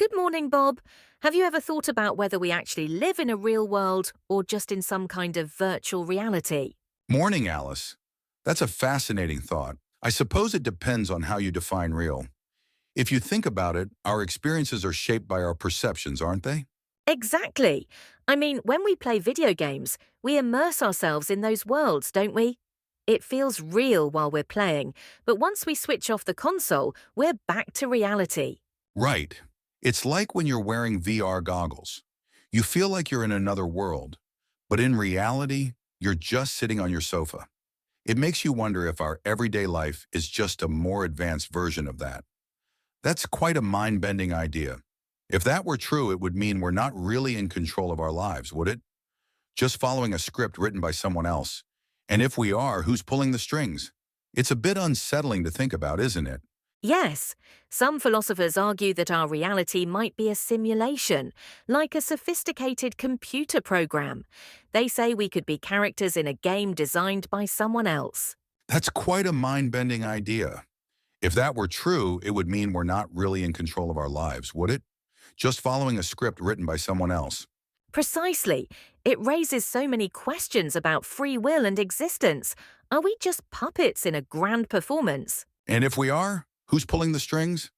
Good morning, Bob. Have you ever thought about whether we actually live in a real world or just in some kind of virtual reality? Morning, Alice. That's a fascinating thought. I suppose it depends on how you define real. If you think about it, our experiences are shaped by our perceptions, aren't they? Exactly. I mean, when we play video games, we immerse ourselves in those worlds, don't we? It feels real while we're playing, but once we switch off the console, we're back to reality. Right. It's like when you're wearing VR goggles. You feel like you're in another world, but in reality, you're just sitting on your sofa. It makes you wonder if our everyday life is just a more advanced version of that. That's quite a mind-bending idea. If that were true, it would mean we're not really in control of our lives, would it? Just following a script written by someone else. And if we are, who's pulling the strings? It's a bit unsettling to think about, isn't it? Yes, some philosophers argue that our reality might be a simulation, like a sophisticated computer program. They say we could be characters in a game designed by someone else. That's quite a mind-bending idea. If that were true, it would mean we're not really in control of our lives, would it? Just following a script written by someone else. Precisely. It raises so many questions about free will and existence. Are we just puppets in a grand performance? And if we are, who's pulling the strings?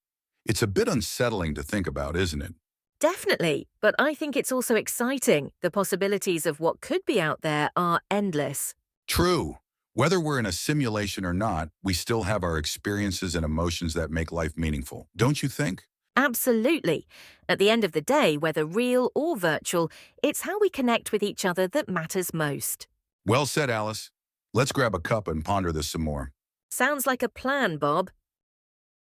It's a bit unsettling to think about, isn't it? Definitely, but I think it's also exciting. The possibilities of what could be out there are endless. True. Whether we're in a simulation or not, we still have our experiences and emotions that make life meaningful, don't you think? Absolutely. At the end of the day, whether real or virtual, it's how we connect with each other that matters most. Well said, Alice. Let's grab a cup and ponder this some more. Sounds like a plan, Bob.